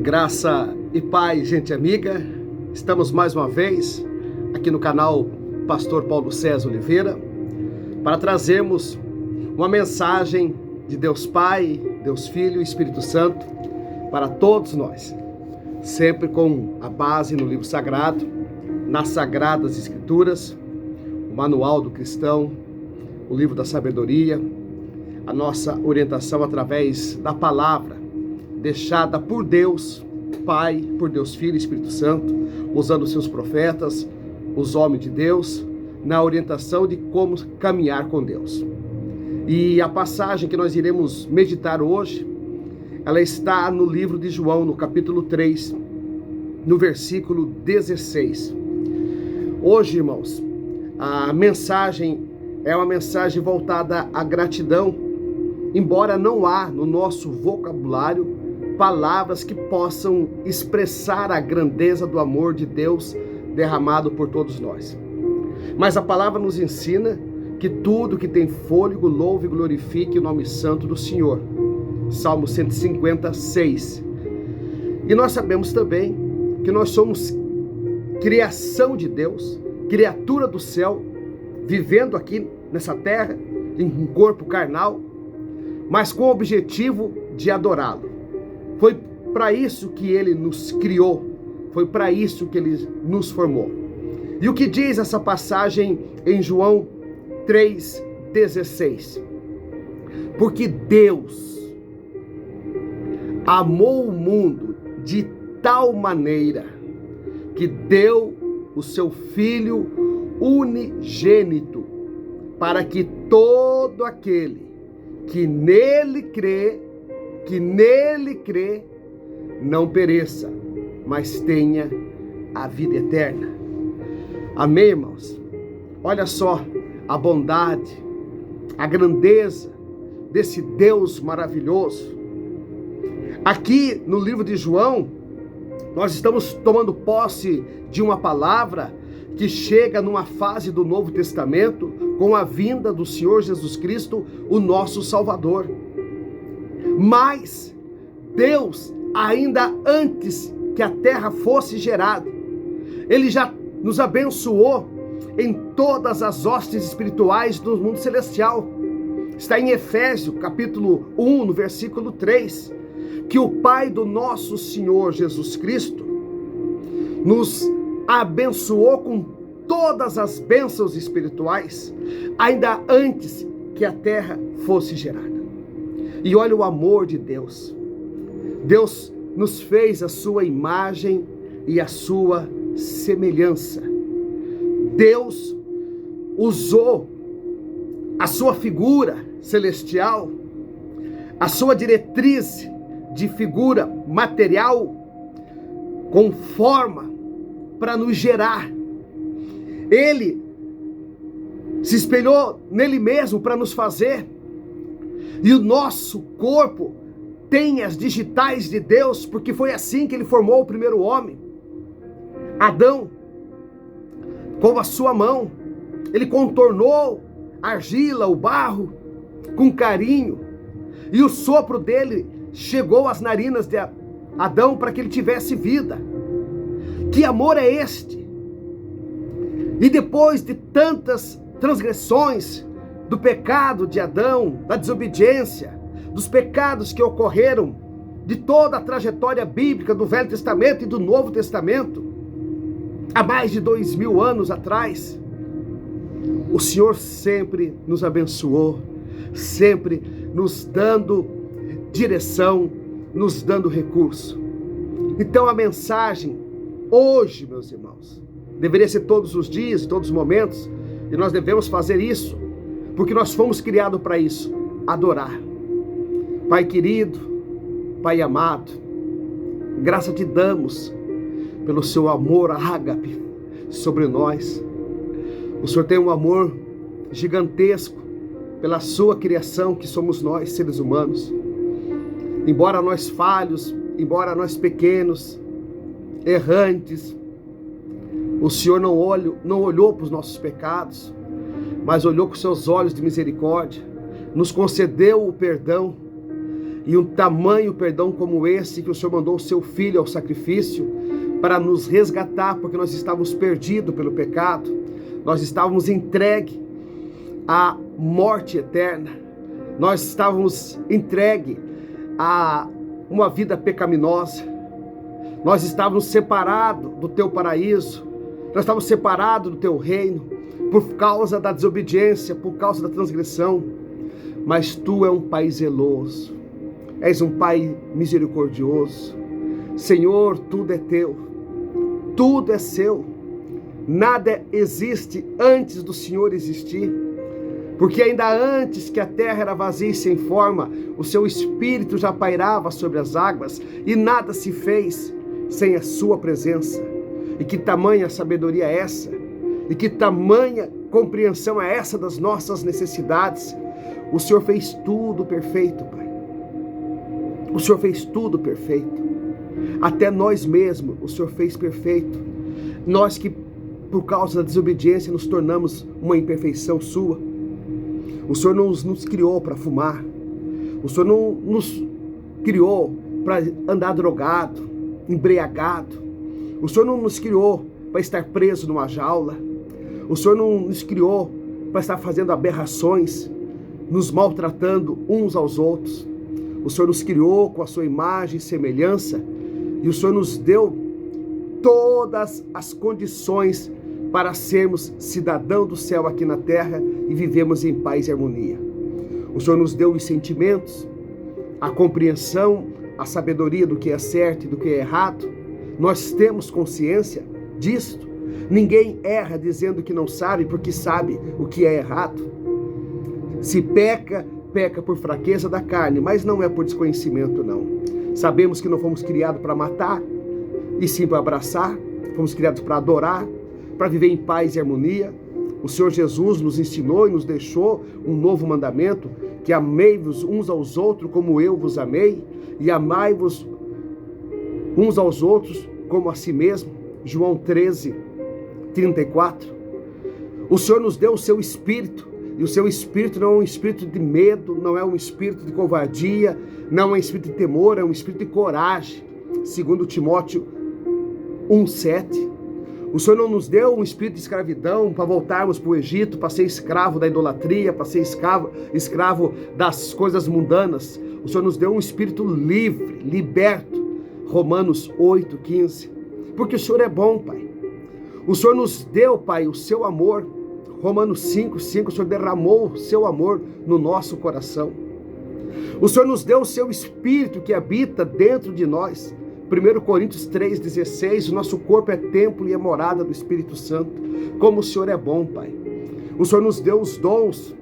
Graça e paz, gente amiga. Estamos mais uma vez aqui no canal Pastor Paulo César Oliveira para trazermos uma mensagem de Deus Pai, Deus Filho e Espírito Santo para todos nós, sempre com a base no livro sagrado, nas Sagradas Escrituras, o Manual do Cristão, o livro da sabedoria, a nossa orientação através da palavra deixada por Deus Pai, por Deus Filho e Espírito Santo, usando os seus profetas, os homens de Deus, na orientação de como caminhar com Deus. E a passagem que nós iremos meditar hoje, ela está no livro de João, no capítulo 3, no versículo 16. Hoje, irmãos, a mensagem é uma mensagem voltada à gratidão, embora não há no nosso vocabulário palavras que possam expressar a grandeza do amor de Deus derramado por todos nós. Mas a palavra nos ensina que tudo que tem fôlego louve e glorifique o nome santo do Senhor. Salmo 156. E nós sabemos também que nós somos criação de Deus, criatura do céu, vivendo aqui nessa terra, em um corpo carnal, mas com o objetivo de adorá-lo. Foi para isso que ele nos criou, foi para isso que ele nos formou. E o que diz essa passagem em João 3,16? Porque Deus amou o mundo de tal maneira que deu o seu Filho unigênito, para que todo aquele que nele crê, não pereça, mas tenha a vida eterna. Amém, irmãos? Olha só a bondade, a grandeza desse Deus maravilhoso. Aqui no livro de João, nós estamos tomando posse de uma palavra que chega numa fase do Novo Testamento com a vinda do Senhor Jesus Cristo, o nosso Salvador. Mas Deus, ainda antes que a terra fosse gerada, Ele já nos abençoou em todas as hostes espirituais do mundo celestial. Está em Efésios, capítulo 1, no versículo 3, que o Pai do nosso Senhor Jesus Cristo nos abençoou com todas as bênçãos espirituais, ainda antes que a terra fosse gerada. E olha o amor de Deus. Deus nos fez a sua imagem e a sua semelhança. Deus usou a sua figura celestial, a sua diretriz de figura material, com forma para nos gerar. Ele se espelhou nele mesmo para nos fazer. E o nosso corpo tem as digitais de Deus, porque foi assim que ele formou o primeiro homem, Adão. Com a sua mão, ele contornou a argila, o barro, com carinho. E o sopro dele chegou às narinas de Adão para que ele tivesse vida. Que amor é este? E depois de tantas transgressões, do pecado de Adão, da desobediência, dos pecados que ocorreram, de toda a trajetória bíblica do Velho Testamento e do Novo Testamento, há mais de 2000 anos atrás, o Senhor sempre nos abençoou, sempre nos dando direção, nos dando recurso. Então a mensagem hoje, meus irmãos, deveria ser todos os dias, todos os momentos, e nós devemos fazer isso, porque nós fomos criados para isso, adorar. Pai querido, Pai amado, graça te damos pelo seu amor ágape sobre nós. O Senhor tem um amor gigantesco pela sua criação, que somos nós, seres humanos. Embora nós falhos, embora nós pequenos, errantes, o Senhor não olhou para os nossos pecados, mas olhou com seus olhos de misericórdia, nos concedeu o perdão E um tamanho perdão como esse, que o Senhor mandou o seu Filho ao sacrifício para nos resgatar, porque nós estávamos perdidos pelo pecado, nós estávamos entregues à morte eterna, nós estávamos entregues a uma vida pecaminosa, nós estávamos separados do teu paraíso, nós estávamos separados do teu reino, por causa da desobediência, por causa da transgressão. Mas tu és um Pai zeloso, és um Pai misericordioso. Senhor, tudo é teu, tudo é seu, nada existe antes do Senhor existir, porque ainda antes que a terra era vazia e sem forma, o seu Espírito já pairava sobre as águas, e nada se fez sem a sua presença. E que tamanha sabedoria é essa? E que tamanha compreensão é essa das nossas necessidades? O Senhor fez tudo perfeito, Pai. O Senhor fez tudo perfeito. Até nós mesmos o Senhor fez perfeito. Nós que, por causa da desobediência, nos tornamos uma imperfeição sua. O Senhor não nos criou para fumar. O Senhor não nos criou para andar drogado, embriagado. O Senhor não nos criou para estar preso numa jaula. O Senhor não nos criou para estar fazendo aberrações, nos maltratando uns aos outros. O Senhor nos criou com a sua imagem e semelhança, e o Senhor nos deu todas as condições para sermos cidadão do céu aqui na terra e vivemos em paz e harmonia. O Senhor nos deu os sentimentos, a compreensão, a sabedoria do que é certo e do que é errado. Nós temos consciência disto. Ninguém erra dizendo que não sabe, porque sabe o que é errado. Se peca, peca por fraqueza da carne, mas não é por desconhecimento, não. Sabemos que não fomos criados para matar, e sim para abraçar. Fomos criados para adorar, para viver em paz e harmonia. O Senhor Jesus nos ensinou e nos deixou um novo mandamento, que amei-vos uns aos outros como eu vos amei, e amai-vos uns aos outros como a si mesmo. João 13:34. O Senhor nos deu o seu Espírito, e o seu Espírito não é um espírito de medo, não é um espírito de covardia, não é um espírito de temor, é um espírito de coragem. 2 Timóteo 1:7. O Senhor não nos deu um espírito de escravidão para voltarmos para o Egito, para ser escravo da idolatria, para ser escravo das coisas mundanas. O Senhor nos deu um espírito livre, liberto. Romanos 8:15. Porque o Senhor é bom, Pai. O Senhor nos deu, Pai, o seu amor. Romanos 5:5. O Senhor derramou o seu amor no nosso coração. O Senhor nos deu o seu Espírito que habita dentro de nós. 1 Coríntios 3:16. O nosso corpo é templo e é morada do Espírito Santo. Como o Senhor é bom, Pai. O Senhor nos deu os dons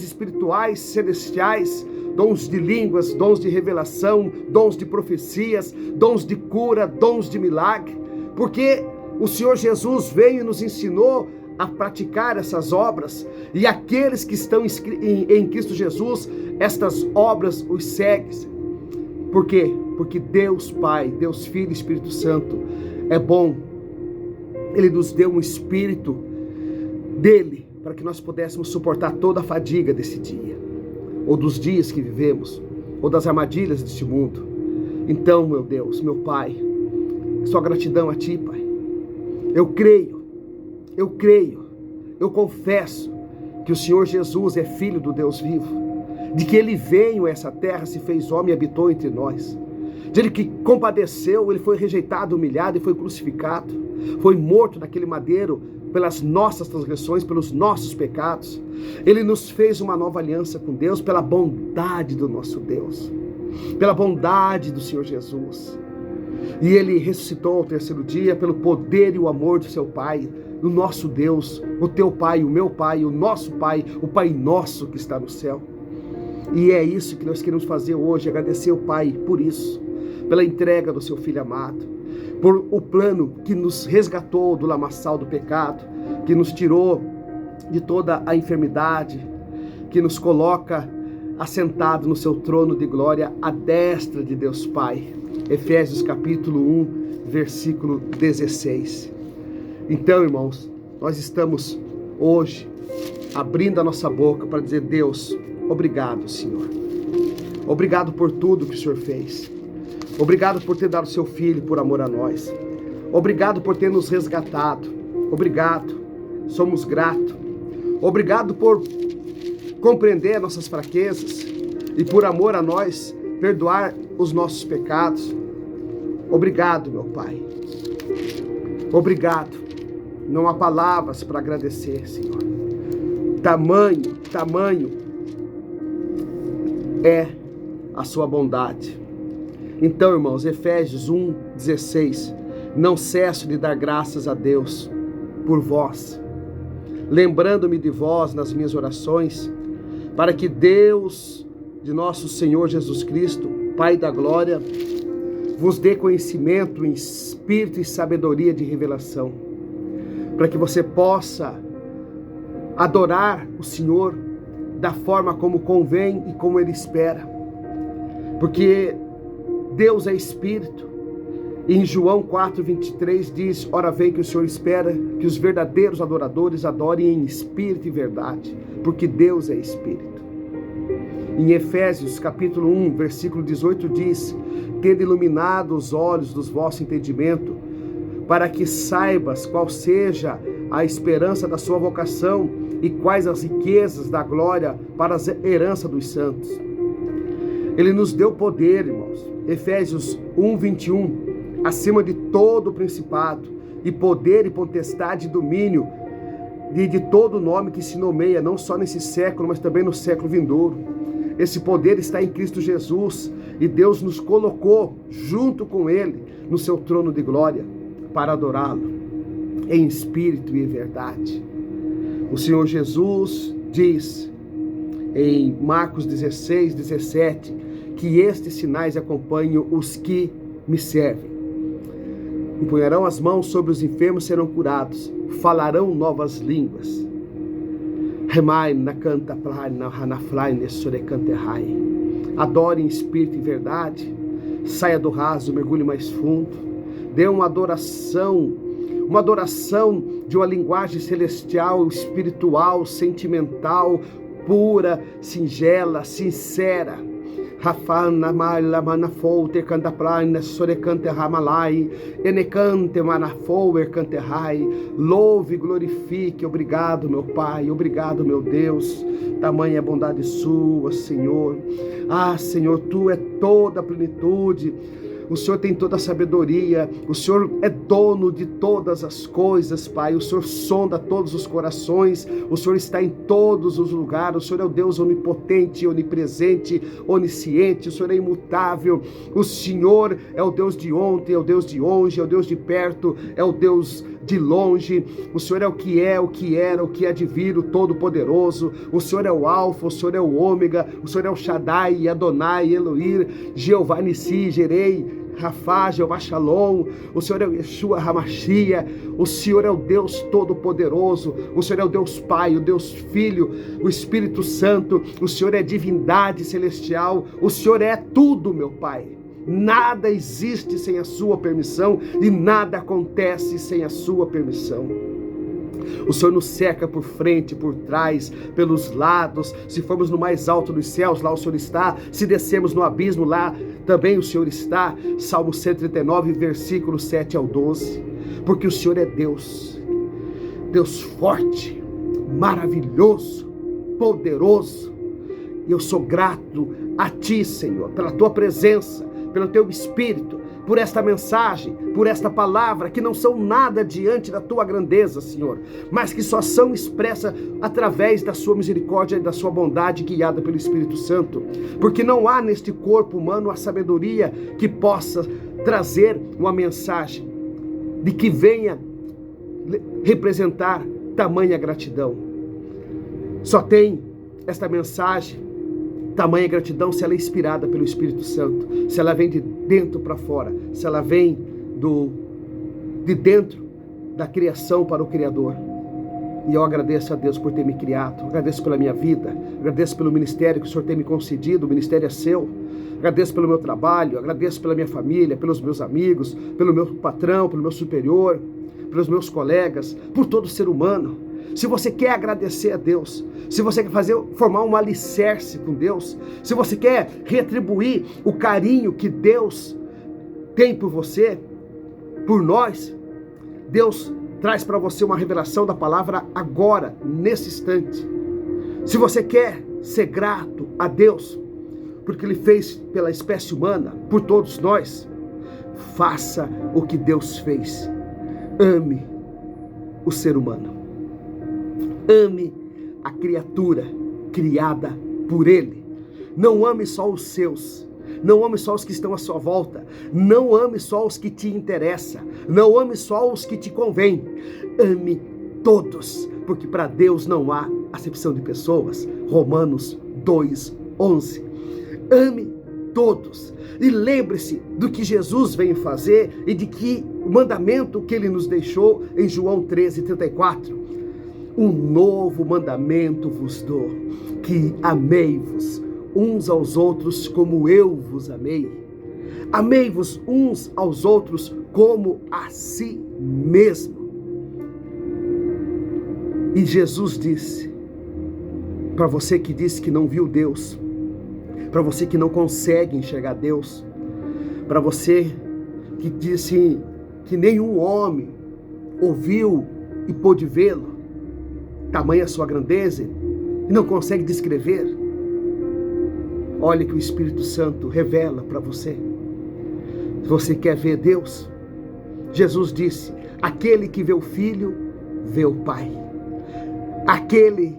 espirituais, celestiais, dons de línguas, dons de revelação, dons de profecias, dons de cura, dons de milagre, porque o Senhor Jesus veio e nos ensinou a praticar essas obras, e aqueles que estão em Cristo Jesus, estas obras os seguem. Por quê? Porque Deus Pai, Deus Filho e Espírito Santo é bom. Ele nos deu um Espírito dele, para que nós pudéssemos suportar toda a fadiga desse dia, ou dos dias que vivemos, ou das armadilhas deste mundo. Então, meu Deus, meu Pai, só gratidão a Ti, Pai. Eu creio, eu confesso que o Senhor Jesus é Filho do Deus vivo, de que Ele veio a essa terra, se fez homem e habitou entre nós, de Ele que compadeceu, Ele foi rejeitado, humilhado e foi crucificado, foi morto naquele madeiro, pelas nossas transgressões, pelos nossos pecados. Ele nos fez uma nova aliança com Deus, pela bondade do nosso Deus, pela bondade do Senhor Jesus. E Ele ressuscitou ao terceiro dia, pelo poder e o amor do seu Pai, do nosso Deus, o teu Pai, o meu Pai, o nosso Pai, o Pai nosso que está no céu. E é isso que nós queremos fazer hoje, agradecer ao Pai por isso, pela entrega do seu Filho amado, por o plano que nos resgatou do lamaçal do pecado, que nos tirou de toda a enfermidade, que nos coloca assentado no seu trono de glória, à destra de Deus Pai. Efésios capítulo 1, versículo 16. Então, irmãos, nós estamos hoje abrindo a nossa boca para dizer: Deus, obrigado, Senhor. Obrigado por tudo que o Senhor fez. Obrigado por ter dado seu Filho por amor a nós. Obrigado por ter nos resgatado. Obrigado. Somos gratos. Obrigado por compreender nossas fraquezas e por amor a nós, perdoar os nossos pecados. Obrigado, meu Pai. Obrigado. Não há palavras para agradecer, Senhor. Tamanho é a sua bondade. Então, irmãos, Efésios 1:16, não cesso de dar graças a Deus por vós, lembrando-me de vós nas minhas orações, para que Deus de nosso Senhor Jesus Cristo, Pai da glória, vos dê conhecimento em espírito e sabedoria de revelação, para que você possa adorar o Senhor da forma como convém e como Ele espera, porque Deus é Espírito. E em João 4:23 diz, ora vem que o Senhor espera que os verdadeiros adoradores adorem em espírito e verdade, porque Deus é Espírito. Em Efésios capítulo 1, versículo 18 diz, tendo iluminado os olhos dos vosso entendimento, para que saibas qual seja a esperança da sua vocação e quais as riquezas da glória para a herança dos santos. Ele nos deu poder, irmãos. Efésios 1:21, acima de todo principado e poder e potestade e domínio de todo nome que se nomeia, não só nesse século, mas também no século vindouro. Esse poder está em Cristo Jesus e Deus nos colocou junto com Ele no seu trono de glória para adorá-lo em espírito e em verdade. O Senhor Jesus diz em Marcos 16:17 que estes sinais acompanham os que me servem. Impunharão as mãos sobre os enfermos, serão curados, falarão novas línguas. Adore em espírito e verdade, saia do raso, mergulhe mais fundo, dê uma adoração de uma linguagem celestial, espiritual, sentimental, pura, singela, sincera. Rafana mala manafolte canta praina sorecante ramalai enecante manafower cante rai. Louve e glorifique. Obrigado, meu Pai, obrigado, meu Deus. Tamanha bondade sua, Senhor. Ah, Senhor, tu é toda a plenitude. O Senhor tem toda a sabedoria, o Senhor é dono de todas as coisas, Pai. O Senhor sonda todos os corações, o Senhor está em todos os lugares. O Senhor é o Deus onipotente, onipresente, onisciente. O Senhor é imutável. O Senhor é o Deus de ontem, é o Deus de hoje, é o Deus de perto, é o Deus de longe. O Senhor é, o que era, o que há de vir, o Todo-Poderoso. O Senhor é o Alfa, o Senhor é o Ômega, o Senhor é o Shaddai, Adonai, Elohim, Jeová Nissi, Jerei, Rafá, Jeová Shalom. O Senhor é o Yeshua Hamashia. O Senhor é o Deus Todo-Poderoso. O Senhor é o Deus Pai, o Deus Filho, o Espírito Santo. O Senhor é divindade celestial. O Senhor é tudo, meu Pai. Nada existe sem a sua permissão e nada acontece sem a sua permissão. O Senhor nos cerca por frente, por trás, pelos lados. Se formos no mais alto dos céus, lá o Senhor está. Se descermos no abismo, lá também o Senhor está. Salmo 139, versículo 7 ao 12. Porque o Senhor é Deus, Deus forte, maravilhoso, poderoso. E eu sou grato a Ti, Senhor, pela Tua presença, pelo Teu Espírito, por esta mensagem, por esta palavra, que não são nada diante da Tua grandeza, Senhor, mas que só são expressas através da Sua misericórdia e da Sua bondade, guiada pelo Espírito Santo, porque não há neste corpo humano a sabedoria que possa trazer uma mensagem de que venha representar tamanha gratidão. Só tem esta mensagem, tamanha gratidão, se ela é inspirada pelo Espírito Santo, se ela vem de dentro para fora, se ela vem de dentro da criação para o Criador. E eu agradeço a Deus por ter me criado, agradeço pela minha vida, agradeço pelo ministério que o Senhor tem me concedido. O ministério é seu. Agradeço pelo meu trabalho, agradeço pela minha família, pelos meus amigos, pelo meu patrão, pelo meu superior, pelos meus colegas, por todo ser humano. se você quer agradecer a Deus, se você quer formar um alicerce com Deus, se você quer retribuir o carinho que Deus tem por você, por nós, Deus traz para você uma revelação da palavra agora, nesse instante. Se você quer ser grato a Deus, porque Ele fez pela espécie humana, por todos nós, faça o que Deus fez. Ame o ser humano. Ame a criatura criada por Ele. Não ame só os seus. Não ame só os que estão à sua volta. Não ame só os que te interessam. Não ame só os que te convêm. Ame todos, porque para Deus não há acepção de pessoas. Romanos 2:11. Ame todos. E lembre-se do que Jesus veio fazer e de que o mandamento que Ele nos deixou em João 13:34. Um novo mandamento vos dou, que amei-vos uns aos outros como eu vos amei. Amei-vos uns aos outros como a si mesmo. E Jesus disse, para você que disse que não viu Deus, para você que não consegue enxergar Deus, para você que disse que nenhum homem ouviu e pôde vê-lo, tamanha sua grandeza, e não consegue descrever, olha que o Espírito Santo revela para você. Se você quer ver Deus, Jesus disse, aquele que vê o Filho, vê o Pai. Aquele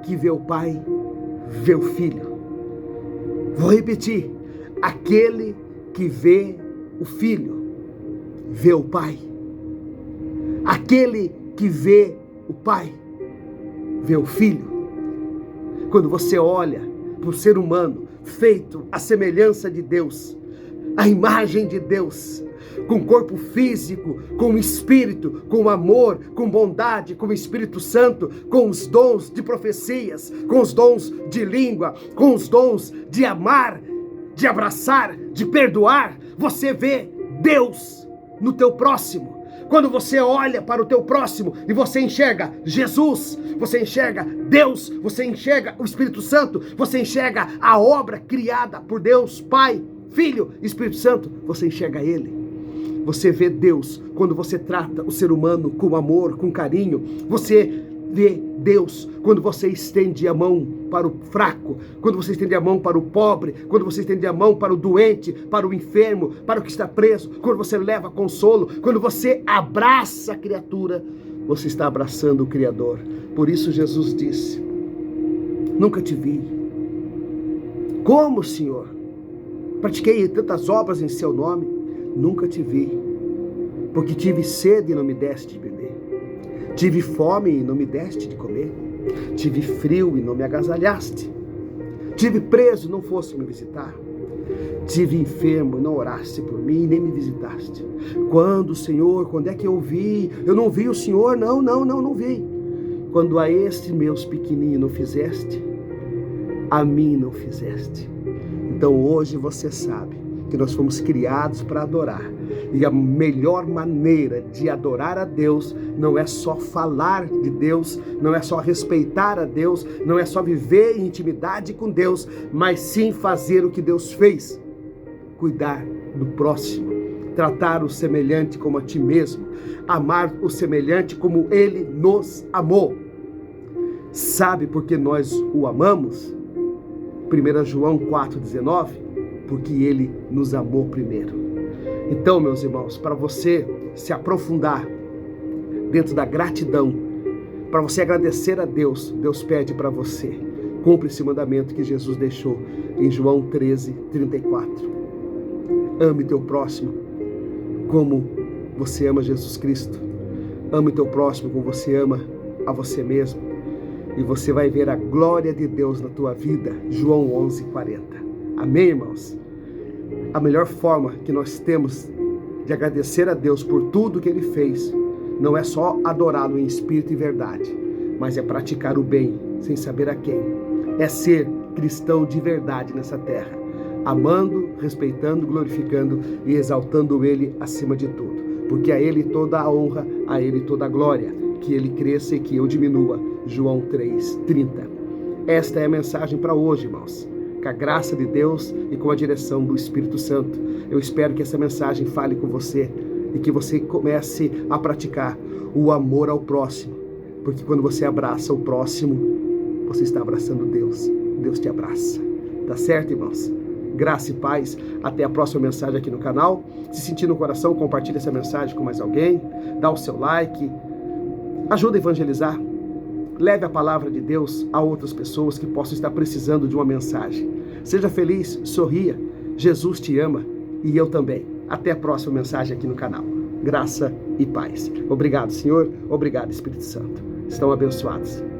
que vê o Pai, vê o Filho. Vou repetir, aquele que vê o Filho, vê o Pai. Aquele que vê o Pai, vê o Filho. Quando você olha para o ser humano, feito à semelhança de Deus, a imagem de Deus, com corpo físico, com espírito, com amor, com bondade, com o Espírito Santo, com os dons de profecias, com os dons de língua, com os dons de amar, de abraçar, de perdoar, você vê Deus no teu próximo. Quando você olha para o teu próximo e você enxerga Jesus, você enxerga Deus, você enxerga o Espírito Santo, você enxerga a obra criada por Deus, Pai, Filho, Espírito Santo, você enxerga Ele. Você vê Deus quando você trata o ser humano com amor, com carinho. Você vê Deus quando você estende a mão para o fraco, quando você estende a mão para o pobre, quando você estende a mão para o doente, para o enfermo, para o que está preso, quando você leva consolo, quando você abraça a criatura, você está abraçando o Criador. Por isso Jesus disse, nunca te vi. Como, Senhor? Pratiquei tantas obras em seu nome, nunca te vi, porque tive sede e não me deste de beber, tive fome e não me deste de comer, tive frio e não me agasalhaste, tive preso e não foste me visitar, tive enfermo e não oraste por mim e nem me visitaste. Quando, Senhor, quando é que eu vi? Eu não vi o Senhor, não vi. Quando a este meus pequeninos não fizeste, a mim não fizeste. Então hoje você sabe que nós fomos criados para adorar. E a melhor maneira de adorar a Deus não é só falar de Deus, não é só respeitar a Deus, não é só viver em intimidade com Deus, mas sim fazer o que Deus fez. Cuidar do próximo, tratar o semelhante como a ti mesmo, amar o semelhante como Ele nos amou. Sabe por que nós o amamos? 1 João 4,19, porque Ele nos amou primeiro. Então, meus irmãos, para você se aprofundar dentro da gratidão, para você agradecer a Deus, Deus pede para você, cumpre esse mandamento que Jesus deixou em João 13:34. Ame teu próximo como você ama Jesus Cristo. Ame teu próximo como você ama a você mesmo. E você vai ver a glória de Deus na tua vida. João 11:40. Amém, irmãos? A melhor forma que nós temos de agradecer a Deus por tudo que Ele fez, não é só adorá-lo em espírito e verdade, mas é praticar o bem, sem saber a quem. É ser cristão de verdade nessa terra, amando, respeitando, glorificando e exaltando Ele acima de tudo. Porque a Ele toda a honra, a Ele toda a glória. que ele cresça e que eu diminua. João 3:30. Esta é a mensagem para hoje, irmãos. Com a graça de Deus e com a direção do Espírito Santo. Eu espero que essa mensagem fale com você e que você comece a praticar o amor ao próximo. Porque quando você abraça o próximo, você está abraçando Deus. Deus te abraça. Tá certo, irmãos? Graça e paz. Até a próxima mensagem aqui no canal. Se sentir no coração, compartilhe essa mensagem com mais alguém. Dá o seu like. Ajuda a evangelizar. Leve a palavra de Deus a outras pessoas que possam estar precisando de uma mensagem. Seja feliz, sorria. Jesus te ama e eu também. Até a próxima mensagem aqui no canal. Graça e paz. Obrigado, Senhor. Obrigado, Espírito Santo. Estão abençoados.